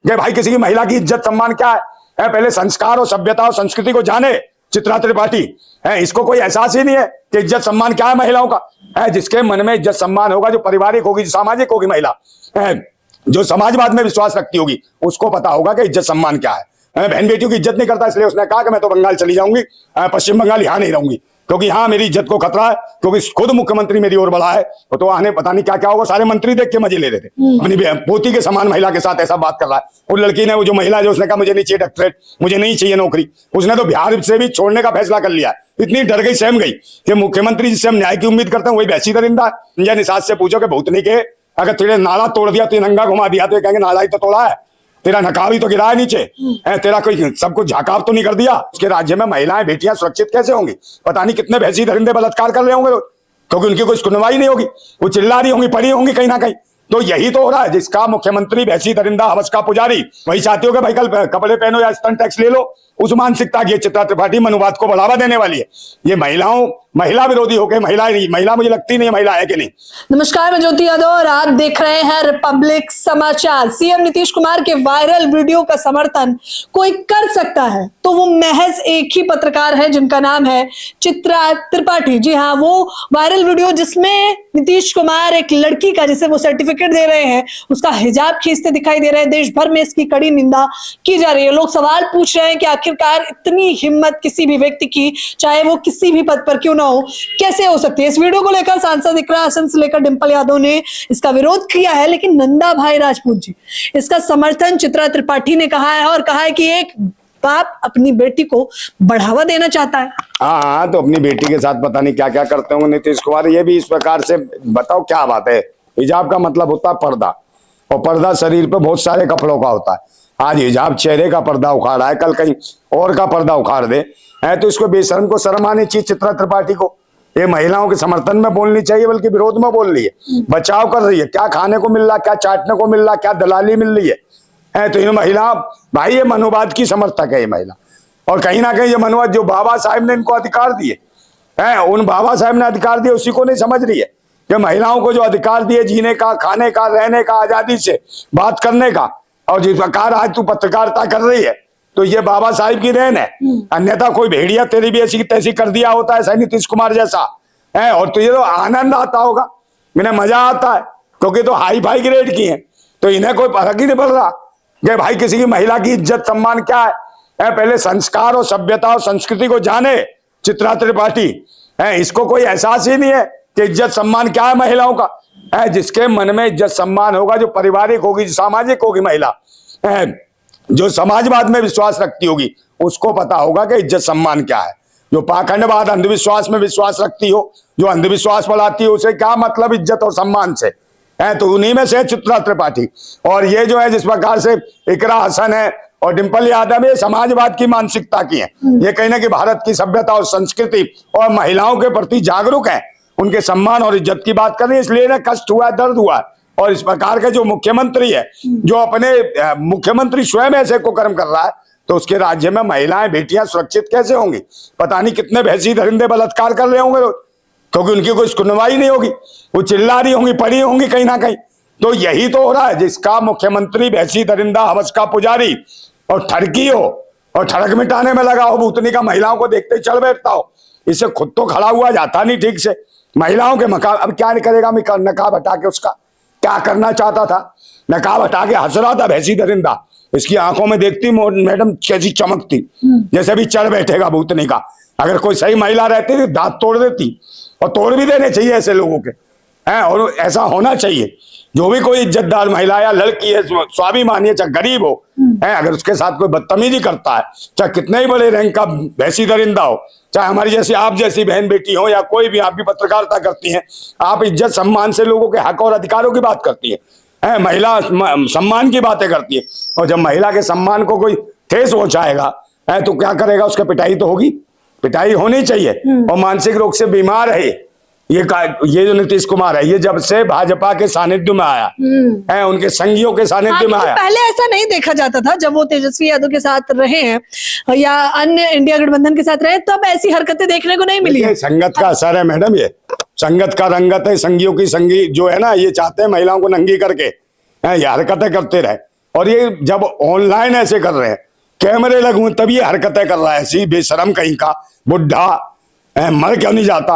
कि भाई किसी की महिला की इज्जत सम्मान क्या है? पहले संस्कार और सभ्यता और संस्कृति को जाने चित्रा त्रिपाठी है। इसको कोई एहसास ही नहीं है कि इज्जत सम्मान क्या है महिलाओं का है। जिसके मन में इज्जत सम्मान होगा, जो पारिवारिक होगी, जो सामाजिक होगी महिला है, जो समाजवाद में विश्वास रखती होगी, उसको पता होगा कि इज्जत सम्मान क्या है। बहन बेटियों की इज्जत नहीं करता, इसलिए उसने कहा कि मैं तो बंगाल चली जाऊंगी, पश्चिम बंगाल यहाँ नहीं रहूंगी, क्योंकि यहाँ मेरी इज्जत को खतरा है, क्योंकि खुद मुख्यमंत्री मेरी ओर बढ़ा है। तो आने पता नहीं क्या क्या होगा। सारे मंत्री देख के मजे ले रहे थे। अपनी पोती के समान महिला के साथ ऐसा बात कर रहा है। वो लड़की ने, वो जो महिला जो, उसने कहा मुझे नहीं चाहिए डॉक्टरेट, मुझे नहीं चाहिए नौकरी। उसने तो बिहार से भी छोड़ने का फैसला कर लिया। इतनी डर गई, सहम गई कि मुख्यमंत्री जिससे हम न्याय की उम्मीद करते हैं वही वैसी दरिंदा। या निषाद से पूछो कि भूतनी के अगर तेरे नाला तोड़ दिया, तो नंगा घुमा दिया, तो कहेंगे नाला ही तो तोड़ा है, तेरा नकाब ही तो गिरा है नीचे, तेरा कोई सब कुछ झाकाव तो नहीं कर दिया। उसके राज्य में महिलाएं बेटियां सुरक्षित कैसे होंगी? पता नहीं कितने भैंसी दरिंदे बलात्कार कर रहे होंगे लोग, क्योंकि उनकी कोई सुनवाई नहीं होगी, वो चिल्ला रही होंगी, पड़ी होंगी कहीं ना कहीं। तो यही तो हो रहा है। जिसका मुख्यमंत्री भैंसी दरिंदा हवस का पुजारी, वही चाहते हो कि भाई कल कपड़े पहनो या स्तन टैक्स ले लो। उस मानसिकता की चित्रा त्रिपाठी मनुवाद को बढ़ावा देने वाली है। ये महिला विरोधी होकर महिला मुझे लगती नहीं महिला है कि नहीं। नमस्कार, मैं ज्योति यादव और आप देख रहे हैं रिपब्लिक समाचार। सीएम नीतीश कुमार के वायरल वीडियो का समर्थन कोई कर सकता है तो वो महज एक ही पत्रकार है, जिनका नाम है चित्रा त्रिपाठी। जी हाँ, वो वायरल वीडियो जिसमें नीतीश कुमार एक लड़की का, जिसे वो सर्टिफिकेट दे रहे हैं, उसका हिजाब खींचते दिखाई दे रहे हैं। देश भर में इसकी कड़ी निंदा की जा रही है। लोग सवाल पूछ रहे हैं कि आखिरकार इतनी हिम्मत किसी भी व्यक्ति की, चाहे वो किसी भी पद पर क्यों ना हो, कैसे हो सकती है। इस वीडियो को लेकर सांसद इकरा हसन से लेकर डिंपल यादव ने इसका विरोध किया है, लेकिन नंदा भाई राजपूत जी इसका समर्थन चित्रा त्रिपाठी ने कहा है और कहा है कि एक बाप अपनी बेटी को बढ़ावा देना चाहता है। हाँ, तो अपनी बेटी के साथ पता नहीं क्या क्या करते होंगे नीतीश कुमार। ये भी इस प्रकार से बताओ क्या बात है। हिजाब का मतलब होता है पर्दा, और पर्दा शरीर पे बहुत सारे कपड़ों का होता है। आज हिजाब चेहरे का पर्दा उखाड़ा है, कल कहीं और का पर्दा उखाड़ दे है, तो इसको बेशर्म को शर्म आनी चाहिए चित्रा त्रिपाठी को। ये महिलाओं के समर्थन में बोलनी चाहिए, बल्कि विरोध में बोल रही है, बचाव कर रही है। क्या खाने को मिल रहा, क्या चाटने को मिल रहा, क्या दलाली मिल रही है। तो ये महिला, भाई ये मनुवाद की समर्थक है ये महिला। और कहीं ना कहीं ये मनुवाद जो बाबा साहब ने इनको अधिकार दिए हैं, उन बाबा साहब ने अधिकार दिए, उसी को नहीं समझ रही है कि महिलाओं को जो अधिकार दिए जीने का, खाने का, रहने का, आजादी से बात करने का, और जिस प्रकार आज तू पत्रकारिता कर रही है, तो ये बाबा साहिब की देन है। अन्यथा कोई भेड़िया तेरी भी ऐसी तैसी कर दिया होता है, ऐसा नीतीश कुमार जैसा है। और तुझे तो आनंद आता होगा, इन्हें मजा आता है, क्योंकि तो हाई फाई ग्रेड की है, तो इन्हें कोई फर्क ही नहीं पड़ रहा कि भाई किसी की महिला की इज्जत सम्मान क्या है। पहले संस्कार और सभ्यता और संस्कृति को जाने चित्रा त्रिपाठी है। इसको कोई एहसास ही नहीं है कि इज्जत सम्मान क्या है महिलाओं का है। जिसके मन में इज्जत सम्मान होगा, जो पारिवारिक होगी, जो सामाजिक होगी महिला है, जो समाजवाद में विश्वास रखती होगी, उसको पता होगा कि इज्जत सम्मान क्या है। जो पाखंडवाद अंधविश्वास में विश्वास रखती हो, जो अंधविश्वास बढ़ाती हो, उसे क्या मतलब इज्जत और सम्मान से है। तो उन्हीं में से चित्रा त्रिपाठी। और ये जो है जिस प्रकार से इकरा हसन है और डिंपल यादव, ये समाजवाद की मानसिकता की है। ये कहीं ना कहीं भारत की सभ्यता और संस्कृति और महिलाओं के प्रति जागरूक है, उनके सम्मान और इज्जत की बात कर रही है। इसलिए इन्हें कष्ट हुआ, दर्द हुआ। और इस प्रकार के जो मुख्यमंत्री है, जो अपने मुख्यमंत्री स्वयं ऐसे को कर्म कर रहा है, तो उसके राज्य में महिलाएं बेटियां सुरक्षित कैसे होंगी? पता नहीं कितने भैंसी दरिंदे बलात्कार कर रहे होंगे लोग, क्योंकि उनकी कोई सुनवाई नहीं होगी, वो चिल्ला रही होंगी, पड़ी होंगी कहीं ना कहीं। तो यही तो हो रहा है। जिसका मुख्यमंत्री भैंसी दरिंदा हवस का पुजारी और ठरकी हो और ठड़क मिटाने में लगा हो, भूतनी का महिलाओं को देखते ही चढ़ बैठता हो, इससे खुद तो खड़ा हुआ जाता नहीं ठीक से। महिलाओं के मकान अब क्या करेगा? नकाब हटा के उसका क्या करना चाहता था? नकाब हटा के हंस रहा था भैंसी दरिंदा। इसकी आंखों में देखती मैडम कैसी चमकती, जैसे भी चढ़ बैठेगा भूतनी का। अगर कोई सही महिला रहती थी दांत तोड़ देती, और तोड़ भी देने चाहिए ऐसे लोगों के हैं। और ऐसा होना चाहिए, जो भी कोई इज्जतदार महिला या लड़की है, स्वाभिमानी है, चाहे गरीब हो है, अगर उसके साथ कोई बदतमीजी करता है, चाहे कितने ही बड़े रैंक का भैंसी दरिंदा हो, चाहे हमारी जैसी आप जैसी बहन बेटी हो, या कोई भी, आप भी पत्रकारिता करती हैं, आप इज्जत सम्मान से लोगों के हक और अधिकारों की बात करती है, महिला सम्मान की बातें करती है। और जब महिला के सम्मान को कोई ठेस पहुंचाएगा है, तो क्या करेगा? उसके पिटाई तो होगी, पिटाई होनी चाहिए। और मानसिक रोग से बीमार है ये जो नीतीश कुमार है, ये जब से भाजपा के सानिध्य में आया है, उनके संगियों के सानिध्य में आया। पहले ऐसा नहीं देखा जाता था, जब वो तेजस्वी यादव के साथ रहे हैं या अन्य इंडिया गठबंधन के साथ रहे, तब ऐसी हरकतें देखने को नहीं मिली है। संगत का असर है मैडम, ये संगत का रंगत है। संगियों की संगी जो है ना, ये चाहते हैं महिलाओं को नंगी करके ये हरकतें करते रहे। और ये जब ऑनलाइन ऐसे कर रहे हैं, कैमरे लगे हुए, तब ये हरकतें कर रहा है, ऐसी बेशरम कहीं का बुढ़ा, मर क्यों नहीं जाता,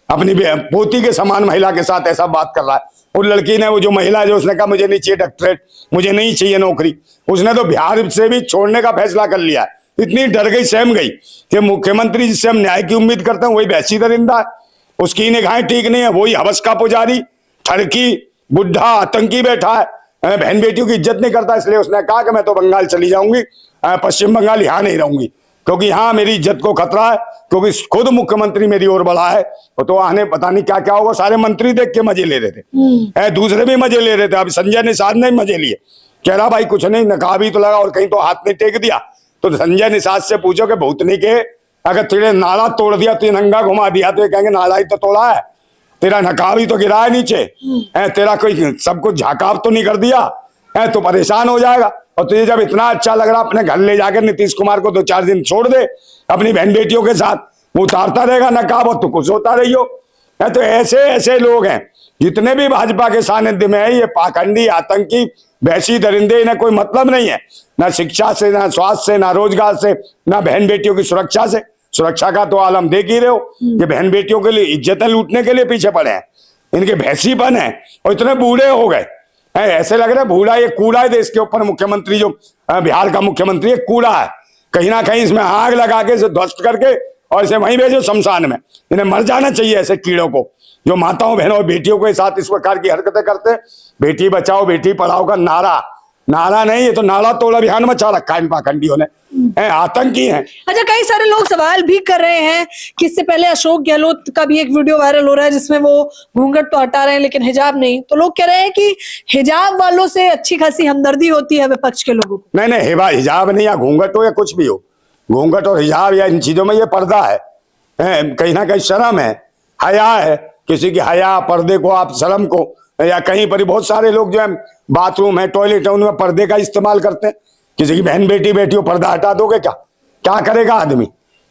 अपनी पोती के समान महिला के साथ ऐसा बात कर रहा है। वो लड़की ने, वो जो महिला जो, उसने कहा मुझे नहीं चाहिए डॉक्टरेट, मुझे नहीं चाहिए नौकरी, उसने तो बिहार से भी छोड़ने का फैसला कर लिया है। इतनी डर गई, सहम गई कि मुख्यमंत्री जिससे हम न्याय की उम्मीद करते हैं वही वैसी दरिंदा है, उसकी निगाहें ठीक नहीं है, वही हवस का पुजारी, ठरकी, बुढ़ा, आतंकी बैठा है, बहन बेटियों की इज्जत नहीं करता। इसलिए उसने कहा कि मैं तो बंगाल चली जाऊंगी, पश्चिम बंगाल, यहाँ नहीं रहूंगी, क्योंकि यहाँ मेरी इज्जत को खतरा है, क्योंकि खुद मुख्यमंत्री मेरी ओर बढ़ा है। तो आने पता नहीं क्या क्या होगा। सारे मंत्री देख के मजे ले रहे थे, दूसरे भी मजे ले रहे थे। अब संजय निषाद ने मजे लिए, कह रहा भाई कुछ नहीं, नकाब ही तो लगा और कहीं तो हाथ नहीं टेक दिया। तो संजय निषाद से पूछो कि भूतनी के अगर तेरे नाला तोड़ दिया, तो नंगा घुमा दिया, तो ये कहेंगे नाला ही तो तोड़ा है, तेरा नकाब ही तो गिरा है नीचे, तेरा कोई सब कुछ झाकाव तो नहीं कर दिया है, तो परेशान हो जाएगा। और तुझे जब इतना अच्छा लग रहा, अपने घर ले जाकर नीतीश कुमार को 2-4 दिन छोड़ दे अपनी बहन बेटियों के साथ, वो उतारता रहेगा नकाब और तू खुश होता रहियो। तो ऐसे ऐसे लोग हैं जितने भी भाजपा के सानिध्य में है, ये पाखंडी, आतंकी, वैसी दरिंदे, इन्हें कोई मतलब नहीं है ना शिक्षा से, ना स्वास्थ्य से, ना रोजगार से, ना बहन बेटियों की सुरक्षा से। सुरक्षा का तो आलम देख ही रहे हो कि बहन बेटियों के लिए इज्जतें लूटने के लिए पीछे पड़े हैं, इनके भैंसीपन है और इतने बूढ़े हो गए हैं, ऐसे लग रहा है बूढ़ा ये कूड़ा है देश के ऊपर। मुख्यमंत्री जो बिहार का मुख्यमंत्री है, कूड़ा है, कहीं ना कहीं इसमें आग लगा के इसे ध्वस्त करके और इसे वहीं भेजो शमशान में। इन्हें मर जाना चाहिए ऐसे कीड़ों को, जो माताओं बहनों और बेटियों के साथ इस प्रकार की हरकतें करते हैं। बेटी बचाओ बेटी पढ़ाओ का नारा नहीं, ये तो नाला तोड़ अभियान मचा रखा है इन पाखंडियों ने, आतंकी हैं। अच्छा, कई सारे लोग सवाल भी कर रहे हैं कि इससे पहले अशोक गहलोत का भी एक वीडियो वायरल हो रहा है जिसमें वो घूंघट तो हटा रहे हैं लेकिन हिजाब नहीं। तो लोग कह रहे हैं कि हिजाब वालों से अच्छी खासी हमदर्दी होती है विपक्ष के लोगों को। नहीं, हिजाब नहीं, या घूंघट हो या कुछ भी हो, घूंघट और हिजाब या इन चीजों में ये पर्दा है, कहीं ना कहीं शर्म है, हया है। किसी की हया, पर्दे को आप शर्म को, या कहीं पर बहुत सारे लोग जो है बाथरूम है, टॉयलेट है, उनमें पर्दे का इस्तेमाल करते हैं। किसी की बहन बेटी बैठी हो, पर्दा हटा दोगे क्या करेगा आदमी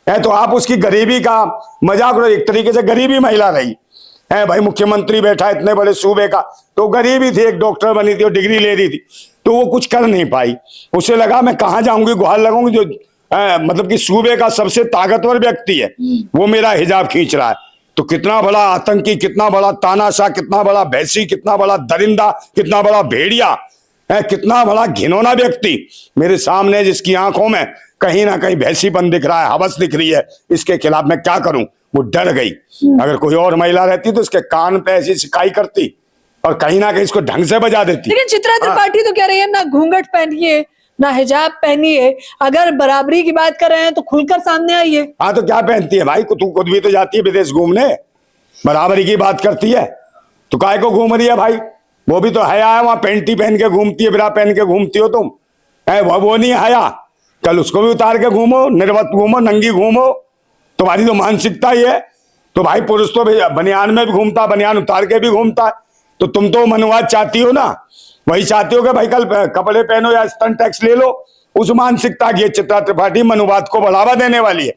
है? तो आप उसकी गरीबी का मजाक करो। एक तरीके से गरीबी महिला रही है भाई, मुख्यमंत्री बैठा इतने बड़े सूबे का, तो गरीबी थी, एक डॉक्टर बनी थी और डिग्री ले रही थी, तो वो कुछ कर नहीं पाई। उसे लगा मैं कहाँ जाऊंगी, गुहार लगाऊंगी, जो मतलब कि सूबे का सबसे ताकतवर व्यक्ति है वो मेरा हिजाब खींच रहा है। तो कितना बड़ा आतंकी, कितना बड़ा तानाशाह, कितना बड़ा भैंसी, कितना बड़ा दरिंदा, कितना बड़ा भेड़िया है, कितना बड़ा घिनौना व्यक्ति मेरे सामने, जिसकी आंखों में कहीं ना कहीं भैंसीपन दिख रहा है, हवस दिख रही है। इसके खिलाफ मैं क्या करूं? वो डर गई। अगर कोई और महिला रहती तो उसके कान पे ऐसी सिकाई करती और कहीं ना कहीं इसको ढंग से बजा देती। लेकिन चित्रा त्रिपाठी तो कह रही है ना घूंघट पहनिए ना हिजाब पहनिए, अगर बराबरी की बात कर रहे हैं तो खुलकर सामने आइए। हाँ, तो क्या पहनती है भाई? तू खुद भी तो जाती है विदेश घूमने, बराबरी की बात करती है, तो काय को घूम रही है भाई? वो भी तो हया है, वहां पेंटी पहन के घूमती है, ब्रा पहन के घूमती हो तुम, है वो नहीं हया? कल उसको भी उतार के घूमो, निर्वत घूमो, नंगी घूमो, तुम्हारी तो मानसिकता ही है। तो भाई पुरुष तो बनियान में भी घूमता, बनियान उतार के भी घूमता है, तो तुम तो मनुवाद चाहती हो ना, वही चाहती हो कि भाई कल कपड़े पहनो या स्तन टैक्स ले लो। उस मानसिकता की चित्रा त्रिपाठी मनुवाद को बढ़ावा देने वाली है।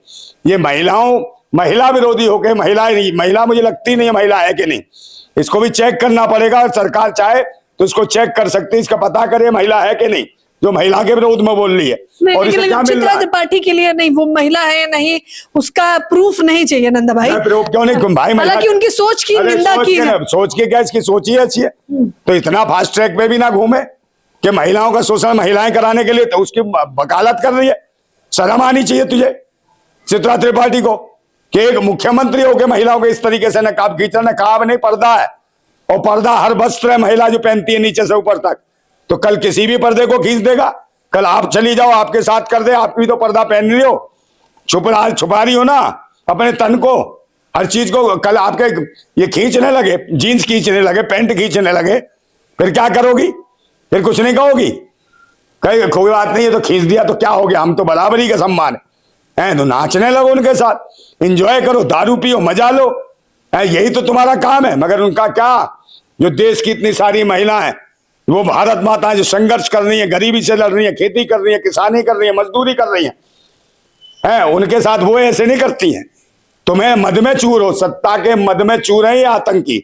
ये महिला विरोधी होके, महिला मुझे लगती नहीं है महिला है कि नहीं, इसको भी चेक करना पड़ेगा। और सरकार चाहे तो इसको चेक कर सकती है, इसका पता करे महिला है कि नहीं, जो महिला के विरोध में बोल रही है। और इसे क्या मिल रहा है? चित्रा त्रिपाठी के लिए नहीं, वो महिला है या नहीं उसका प्रूफ नहीं चाहिए नंदा भाई। प्रूफ क्यों नहीं भाई? हालांकि उनकी सोच की निंदा की है। सोच के क्या, इसकी सोच ही अच्छी है, तो इतना फास्ट ट्रैक पे भी ना घूमे कि महिलाओं का शोषण महिलाएं कराने के लिए तो उसकी वकालत कर रही है। शर्म आनी चाहिए तुझे चित्रा त्रिपाठी को कि एक मुख्यमंत्री होकर महिलाओं को इस तरीके से नकाब खींचना। नकाब नहीं, पर्दा है, और पर्दा हर वस्त्र है महिला जो पहनती है नीचे से ऊपर तक। तो कल किसी भी पर्दे को खींच देगा, कल आप चली जाओ आपके साथ कर दे, आप भी तो पर्दा पहन रही हो, छुपा रही हो ना अपने तन को, हर चीज को। कल आपके ये खींचने लगे, जीन्स खींचने लगे, पैंट खींचने लगे, फिर क्या करोगी? फिर कुछ नहीं कहोगी? कहीं कोई बात नहीं है तो खींच दिया तो क्या हो गया, हम तो बराबरी का सम्मान है, तो नाचने लगो उनके साथ, एंजॉय करो, दारू पियो, मजा लो, यही तो तुम्हारा काम है। मगर उनका क्या, जो देश की इतनी सारी महिला है, वो भारत माता जो संघर्ष कर रही है, गरीबी से लड़ रही है, खेती कर रही है, किसानी कर रही है, मजदूरी कर रही है, उनके साथ वो ऐसे नहीं करती हैं। तुम्हें मद में चूर हो, सत्ता के मद में चूर है ये आतंकी,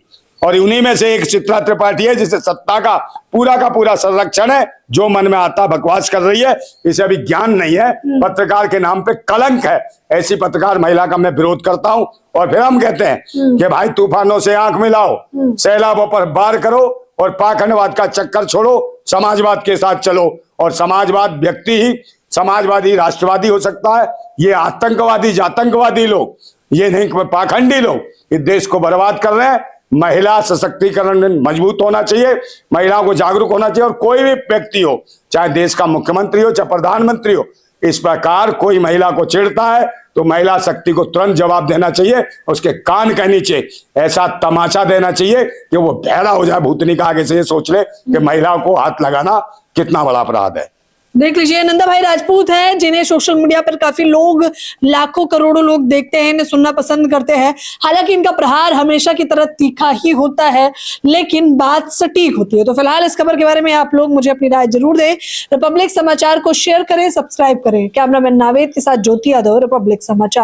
और उन्हीं में से एक चित्रा त्रिपाठी है जिसे सत्ता का पूरा संरक्षण है, जो मन में आता बकवास कर रही है, इसे अभी ज्ञान नहीं है, पत्रकार के नाम पे कलंक है। ऐसी पत्रकार महिला का मैं विरोध करता हूं। और फिर हम कहते हैं कि भाई तूफानों से आंख मिलाओ, सैलाबों पर वार करो और पाखंडवाद का चक्कर छोड़ो, समाजवाद के साथ चलो। और समाजवाद व्यक्ति ही समाजवादी राष्ट्रवादी हो सकता है, ये आतंकवादी जातंकवादी लोग, ये नहीं पाखंडी लोग इस देश को बर्बाद कर रहे हैं। महिला सशक्तिकरण में मजबूत होना चाहिए, महिलाओं को जागरूक होना चाहिए। और कोई भी व्यक्ति हो, चाहे देश का मुख्यमंत्री हो चाहे प्रधानमंत्री हो, इस प्रकार कोई महिला को चिढ़ता है तो महिला शक्ति को तुरंत जवाब देना चाहिए, उसके कान के नीचे ऐसा तमाचा देना चाहिए कि वो बहरा हो जाए, भूतनी का आगे से ये सोच ले कि महिला को हाथ लगाना कितना बड़ा अपराध है। देख लीजिए, नंदा भाई राजपूत हैं जिन्हें सोशल मीडिया पर काफी लोग, लाखों करोड़ों लोग देखते हैं, इन्हें सुनना पसंद करते हैं। हालांकि इनका प्रहार हमेशा की तरह तीखा ही होता है, लेकिन बात सटीक होती है। तो फिलहाल इस खबर के बारे में आप लोग मुझे अपनी राय जरूर दें। रिपब्लिक समाचार को शेयर करें, सब्सक्राइब करें। कैमरामैन नावेद के साथ ज्योति यादव, रिपब्लिक समाचार।